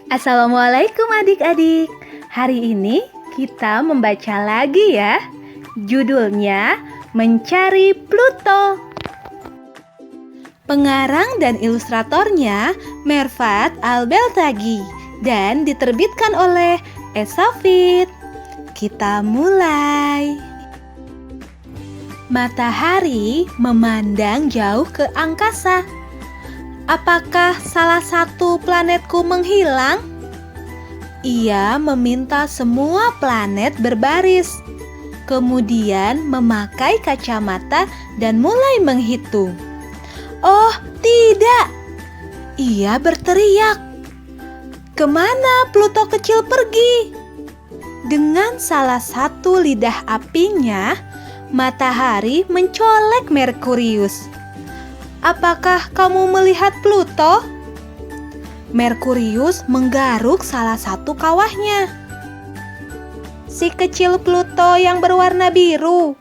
Assalamualaikum adik-adik. Hari ini kita membaca lagi ya. Judulnya Mencari Pluto. Pengarang dan ilustratornya Merfat Al-Beltagi dan diterbitkan oleh Esafit. Kita mulai. Matahari memandang jauh ke angkasa. Apakah salah satu planetku menghilang? Ia meminta semua planet berbaris. Kemudian memakai kacamata dan mulai menghitung. Oh, tidak! Ia berteriak. Kemana Pluto kecil pergi? Dengan salah satu lidah apinya, matahari mencolek Merkurius. Apakah kamu melihat Pluto? Merkurius menggaruk salah satu kawahnya. Si kecil Pluto yang berwarna biru.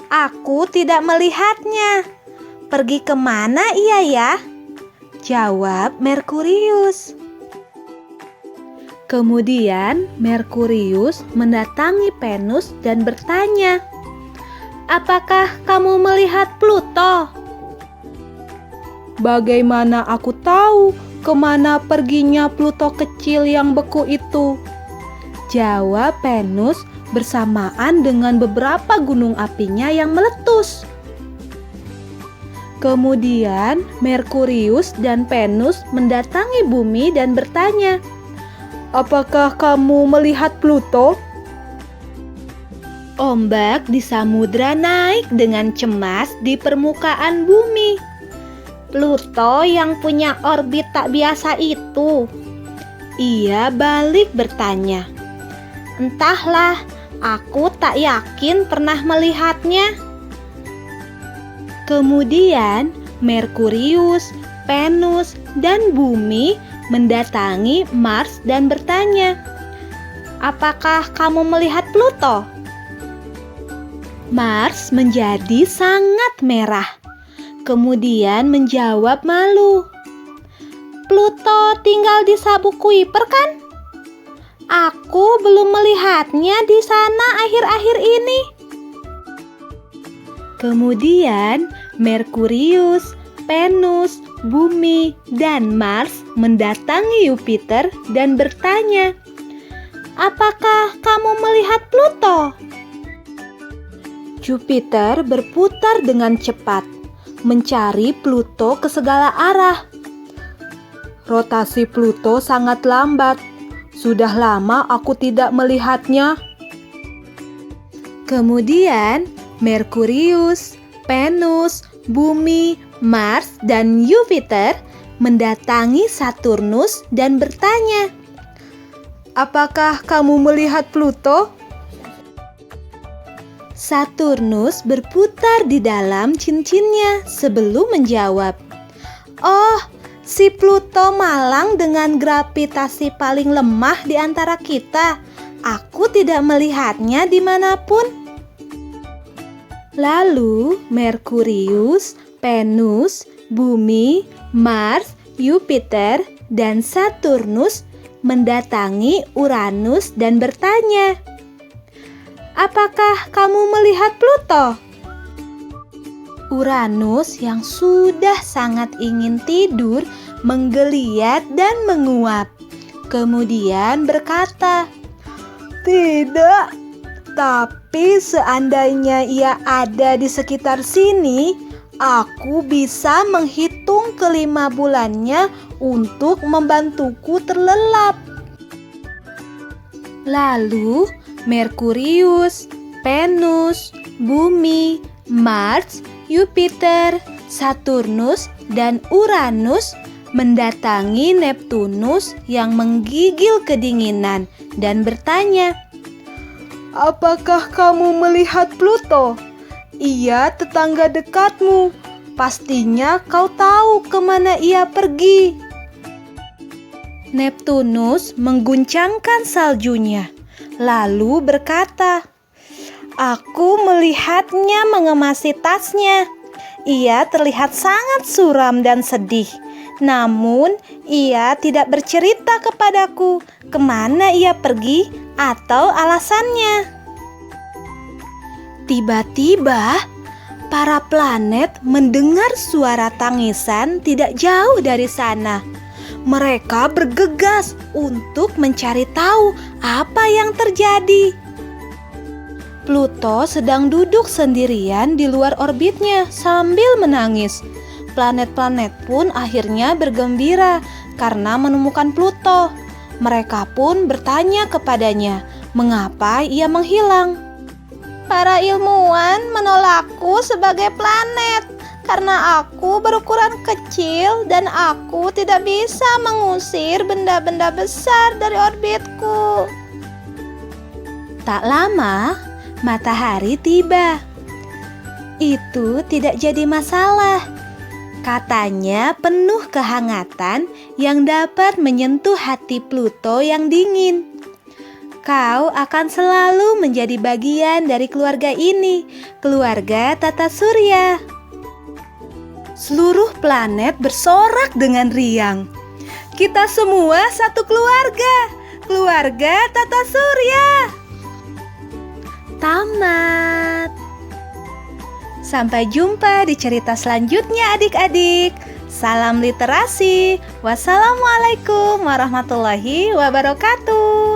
Aku tidak melihatnya. Pergi kemana ia ya? Jawab Merkurius. Kemudian Merkurius mendatangi Venus dan bertanya, apakah kamu melihat Pluto? Bagaimana aku tahu kemana perginya Pluto kecil yang beku itu? Jawab Venus bersamaan dengan beberapa gunung apinya yang meletus. Kemudian Merkurius dan Venus mendatangi bumi dan bertanya, apakah kamu melihat Pluto? Ombak di samudra naik dengan cemas di permukaan bumi. Pluto yang punya orbit tak biasa itu. Ia balik bertanya. Entahlah, aku tak yakin pernah melihatnya. Kemudian Merkurius, Venus, dan Bumi mendatangi Mars dan bertanya, apakah kamu melihat Pluto? Mars menjadi sangat merah. Kemudian menjawab malu. Pluto tinggal di sabuk Kuiper kan? Aku belum melihatnya di sana akhir-akhir ini. Kemudian Merkurius, Venus, Bumi, dan Mars mendatangi Jupiter dan bertanya, apakah kamu melihat Pluto? Jupiter berputar dengan cepat, mencari Pluto ke segala arah. Rotasi Pluto sangat lambat. Sudah lama aku tidak melihatnya. Kemudian Merkurius, Venus, Bumi, Mars, dan Jupiter mendatangi Saturnus dan bertanya, apakah kamu melihat Pluto? Saturnus berputar di dalam cincinnya sebelum menjawab, oh, si Pluto malang dengan gravitasi paling lemah di antara kita. Aku tidak melihatnya dimanapun. Lalu Merkurius, Venus, Bumi, Mars, Jupiter, dan Saturnus mendatangi Uranus dan bertanya, apakah kamu melihat Pluto? Uranus yang sudah sangat ingin tidur menggeliat dan menguap. Kemudian berkata, tidak, tapi seandainya ia ada di sekitar sini, aku bisa menghitung kelima bulannya untuk membantuku terlelap. Lalu Merkurius, Venus, Bumi, Mars, Jupiter, Saturnus, dan Uranus mendatangi Neptunus yang menggigil kedinginan dan bertanya, apakah kamu melihat Pluto? Ia tetangga dekatmu. Pastinya kau tahu kemana ia pergi. Neptunus mengguncangkan saljunya, lalu berkata, aku melihatnya mengemasi tasnya. Ia terlihat sangat suram dan sedih. Namun, ia tidak bercerita kepadaku kemana ia pergi atau alasannya. Tiba-tiba, para planet mendengar suara tangisan tidak jauh dari sana. Mereka bergegas untuk mencari tahu apa yang terjadi. Pluto sedang duduk sendirian di luar orbitnya sambil menangis. Planet-planet pun akhirnya bergembira karena menemukan Pluto. Mereka pun bertanya kepadanya, mengapa ia menghilang. Para ilmuwan menolakku sebagai planet karena aku berukuran kecil dan aku tidak bisa mengusir benda-benda besar dari orbitku. Tak lama, matahari tiba. Itu tidak jadi masalah. Katanya penuh kehangatan yang dapat menyentuh hati Pluto yang dingin. Kau akan selalu menjadi bagian dari keluarga ini, keluarga Tata Surya. Seluruh planet bersorak dengan riang. Kita semua satu keluarga, keluarga Tata Surya. Tamat. Sampai jumpa di cerita selanjutnya adik-adik. Salam literasi. Wassalamualaikum warahmatullahi wabarakatuh.